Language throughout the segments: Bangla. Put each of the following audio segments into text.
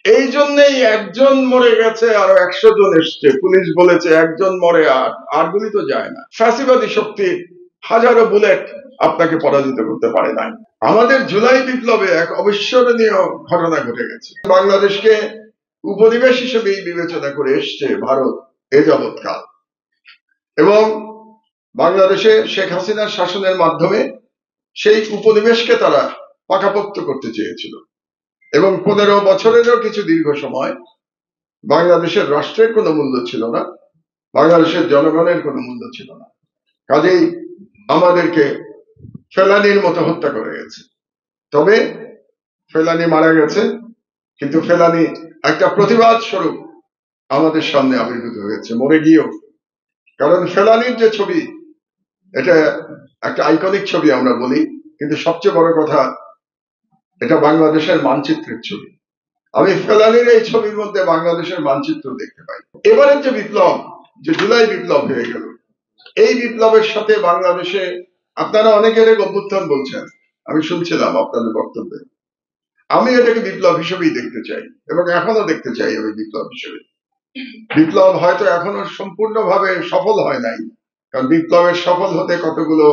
এই জন্যই একজন মরে গেছে আরো 100 জন এসছে, পুলিশ বলেছে একজন মরে আর গুলি তো যায় না। ফ্যাসিবাদী শক্তি হাজারো বুলেট আপনাকে পরাজিত করতে পারে নাই। আমাদের জুলাই বিপ্লবে এক অবিস্মরণীয় ঘটনা ঘটে গেছে। বাংলাদেশকে উপনিবেশ হিসেবেই বিবেচনা করে এসছে ভারত এ যাবৎকাল, এবং বাংলাদেশে শেখ হাসিনার শাসনের মাধ্যমে সেই উপনিবেশকে তারা পাকাপোক্ত করতে চেয়েছিল, এবং 15 বছরেরও কিছু দীর্ঘ সময় বাংলাদেশের রাষ্ট্রের কোনো মূল্য ছিল না, বাংলাদেশের জনগণের কোনো মূল্য ছিল না। কাজেই আমাদেরকে ফেলানির মতো হত্যা করে গেছে। তবে ফেলানি মারা গেছে, কিন্তু ফেলানি একটা প্রতিবাদ স্বরূপ আমাদের সামনে আবির্ভূত হয়েছে, মরে গিয়েও। কারণ ফেলানির যে ছবি, এটা একটা আইকনিক ছবি আমরা বলি, কিন্তু সবচেয়ে বড় কথা এটা বাংলাদেশের মানচিত্রের ছবি। আমি ফেলানির এই ছবির মধ্যে বাংলাদেশের মানচিত্র দেখতে পাই। এবারের যে বিপ্লব, যে জুলাই বিপ্লব হয়ে গেল, এই বিপ্লবের সাথে বাংলাদেশে আপনারা অনেকের অভ্যুত্থান বলছেন, আমি শুনছিলাম আপনাদের বক্তব্যে। আমি এটাকে বিপ্লব হিসেবেই দেখতে চাই, এবং এখনো দেখতে চাই ওই বিপ্লব হিসেবে। বিপ্লব হয়তো এখনো সম্পূর্ণভাবে সফল হয় নাই, কারণ বিপ্লবের সফল হতে কতগুলো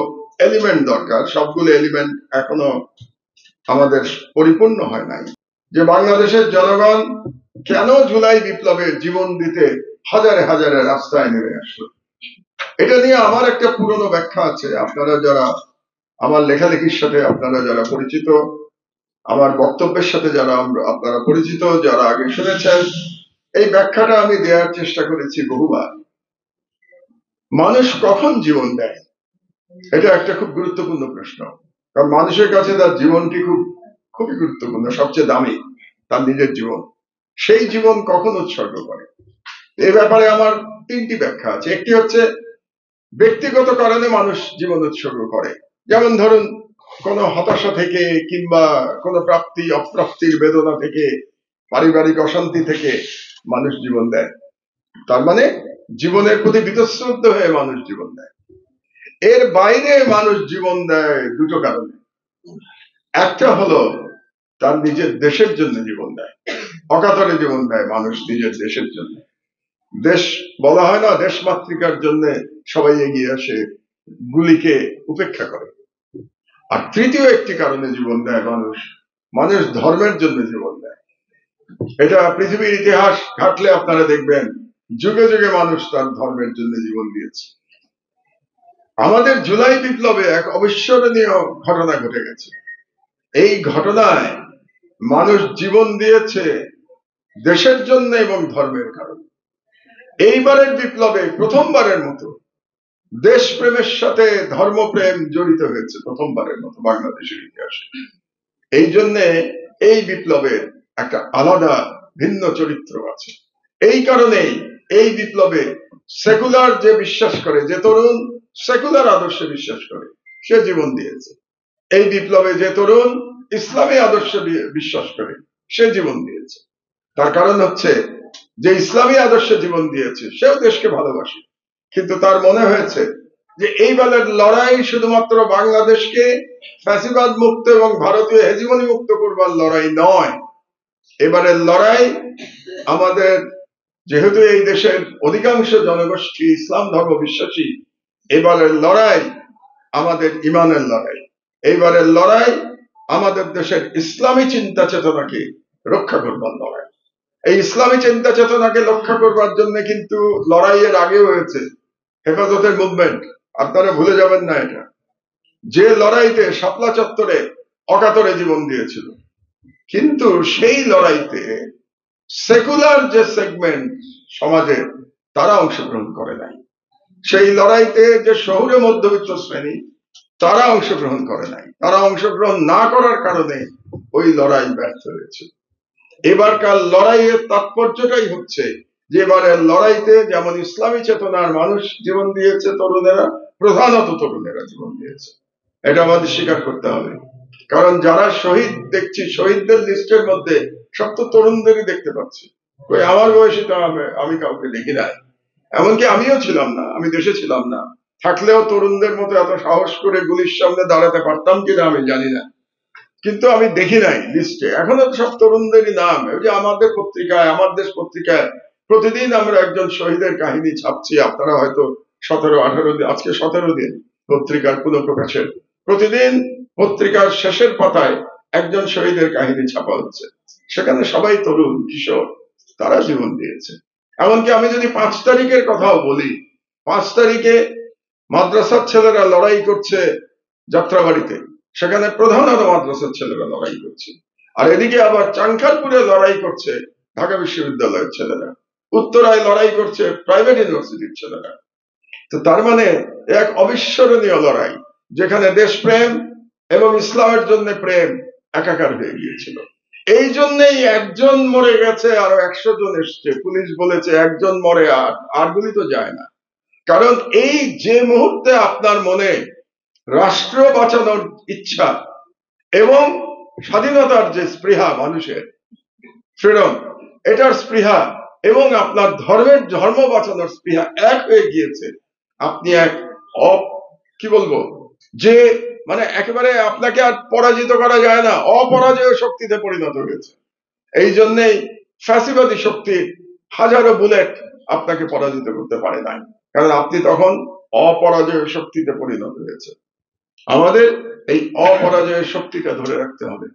এলিমেন্ট দরকার, সবগুলো এলিমেন্ট এখনো আমাদের পরিপূর্ণ হয় নাই। যে বাংলাদেশের জনগণ কেন জুলাই বিপ্লবে জীবন দিতে হাজারে হাজারে রাস্তায় নেমে আসলো, এটা নিয়ে আমার একটা পুরনো ব্যাখ্যা আছে। আপনারা যারা আমার লেখালেখির সাথে আপনারা যারা পরিচিত, আমার বক্তব্যের সাথে যারা আপনারা পরিচিত, যারা আগে শুনেছেন, এই ব্যাখ্যাটা আমি দেওয়ার চেষ্টা করেছি বহুবার। মানুষ কখন জীবন দেয়, এটা একটা খুব গুরুত্বপূর্ণ প্রশ্ন। কারণ মানুষের কাছে তার জীবনটি খুবই গুরুত্বপূর্ণ, সবচেয়ে দামি তার নিজের জীবন। সেই জীবন কখন উৎসর্গ করে, এ ব্যাপারে আমার 3টি ব্যাখ্যা আছে। একটি হচ্ছে ব্যক্তিগত কারণে মানুষ জীবন উৎসর্গ করে, যেমন ধরুন কোনো হতাশা থেকে, কিংবা কোনো প্রাপ্তি অপ্রাপ্তির বেদনা থেকে, পারিবারিক অশান্তি থেকে মানুষ জীবন দেয়। তার মানে জীবনের প্রতি বীতশ্রদ্ধ হয়ে মানুষ জীবন দেয়। এর বাইরে মানুষ জীবন দেয় দুটো কারণে। একটা হলো তার নিজের দেশের জন্য জীবন দেয়, অকাতরে জীবন দেয় মানুষ নিজের দেশের জন্য। দেশ বলা হয় না, দেশ মাতৃকার জন্য সবাই এগিয়ে আসে, গুলিকে উপেক্ষা করে। আর তৃতীয় একটি কারণে জীবন দেয় মানুষ, মানুষ ধর্মের জন্য জীবন দেয়। এটা পৃথিবীর ইতিহাস ঘাটলে আপনারা দেখবেন, যুগে যুগে মানুষ তার ধর্মের জন্য জীবন দিয়েছে। আমাদের জুলাই বিপ্লবে এক অবিস্মরণীয় ঘটনা ঘটে গেছে। এই ঘটনায় মানুষ জীবন দিয়েছে দেশের জন্য এবং ধর্মের কারণে। এইবারের বিপ্লবে প্রথমবারের মতো দেশপ্রেমের সাথে ধর্মপ্রেম জড়িত হয়েছে, প্রথমবারের মতো বাংলাদেশের ইতিহাসে। এই জন্যে এই বিপ্লবের একটা আলাদা ভিন্ন চরিত্র আছে। এই কারণেই এই বিপ্লবে সেকুলার যে বিশ্বাস করে, যে তরুণ সেকুলার আদর্শে বিশ্বাস করে, সে জীবন দিয়েছে। এই বিপ্লবে যে তরুণ ইসলামী আদর্শে বিশ্বাস করে, সে জীবন দিয়েছে। তার কারণ হচ্ছে যে ইসলামী আদর্শে জীবন দিয়েছে সেও দেশকে ভালোবাসে, কিন্তু তার মনে হয়েছে যে এইবারের লড়াই শুধুমাত্র বাংলাদেশকে ফ্যাসিবাদ মুক্ত এবং ভারতীয় হেজিমনি মুক্ত করবার লড়াই নয়। এবারের লড়াই আমাদের, যেহেতু এই দেশের অধিকাংশ জনগোষ্ঠী ইসলাম ধর্ম বিশ্বাসী, এবারের লড়াই আমাদের ইমানের লড়াই। এইবারের লড়াই আমাদের দেশের ইসলামী চিন্তা চেতনাকে রক্ষা করবার লড়াই। এই ইসলামী চিন্তা চেতনাকে রক্ষা করবার জন্য কিন্তু লড়াইয়ের আগেও হয়েছে হেফাজতের মুভমেন্ট, আপনারা ভুলে যাবেন না এটা। যে লড়াইতে শাপলা চত্বরে অকাতরে জীবন দিয়েছিল, কিন্তু সেই লড়াইতে সেকুলার যে সেগমেন্ট সমাজের, তারা অংশগ্রহণ করে নাই। সেই লড়াইতে যে শহুরে মধ্যবিত্ত শ্রেণী, তারা অংশগ্রহণ করে নাই। তারা অংশগ্রহণ না করার কারণে ওই লড়াই ব্যর্থ হয়েছে। এবারকার লড়াইয়ের তাৎপর্যটাই হচ্ছে যে এবারের লড়াইতে যেমন ইসলামী চেতনার মানুষ জীবন দিয়েছে, তরুণেরা, প্রধানত তরুণেরা জীবন দিয়েছে। এটা আমাদের স্বীকার করতে হবে। কারণ যারা শহীদ দেখছি, শহীদদের লিস্টের মধ্যে সব তো তরুণদেরই দেখতে পাচ্ছি। ওই আমার বয়সী তো আমি কাউকে দেখি নাই, এমনকি আমিও ছিলাম না, আমি দেশে ছিলাম না। থাকলেও তরুণদের মতো এত সাহস করে গুলির সামনে দাঁড়াতে পারতাম কিনা আমি জানি না। কিন্তু আমি দেখি নাই লিস্টে, এখনো সব তরুণদেরই নাম। ওই যে আমাদের পত্রিকায়, আমার দেশ পত্রিকায় প্রতিদিন আমরা একজন শহীদের কাহিনী ছাপছি। আপনারা হয়তো 17-18 দিন, আজকে 17 দিন পত্রিকার পুনঃপ্রকাশের, প্রতিদিন পত্রিকার শেষের পাতায় একজন শহীদের কাহিনী ছাপা হচ্ছে। সেখানে সবাই তরুণ কিশোর, তারা জীবন দিয়েছে। এমনকি আমি যদি 5 তারিখের কথাও বলি, 5 তারিখে মাদ্রাসার ছেলেরা লড়াই করছে যাত্রাবাড়িতে, সেখানে প্রধান আলো মাদ্রাসার ছেলেরা লড়াই করছে। আর এদিকে আবার চাংখারপুরে লড়াই করছে ঢাকা বিশ্ববিদ্যালয়ের ছেলেরা, উত্তরায় লড়াই করছে প্রাইভেট ইউনিভার্সিটির ছেলেরা। তো তার মানে এক অবিস্মরণীয় লড়াই, যেখানে দেশপ্রেম এবং ইসলামের জন্য প্রেম একাকার হয়ে গিয়েছিল। এই জন্যই একজন মরে গেছে আরো 100 জন এসছে। পুলিশ বলেছে একজন মরে আর গুলি তো যায় না। কারণ এই যে মুহূর্তে আপনার মনে রাষ্ট্র বাঁচানোর ইচ্ছা এবং স্বাধীনতার যে স্পৃহা, মানুষের ফ্রিডম, এটার স্পৃহা এবং আপনার ধর্ম বাঁচানোর স্পৃহা এক হয়ে গিয়েছে, আপনি এক কি বলবো, যে মানে একেবারে আপনাকে আর পরাজিত করা যায় না, অপরাজয় শক্তিতে পরিণত হয়েছে। এই জন্যেই ফ্যাসিবাদী শক্তির হাজারো বুলেট আপনাকে পরাজিত করতে পারে নাই, কারণ আপনি তখন অপরাজয় শক্তিতে পরিণত হয়েছে। আমাদের এই অপরাজয় শক্তিটা ধরে রাখতে হবে।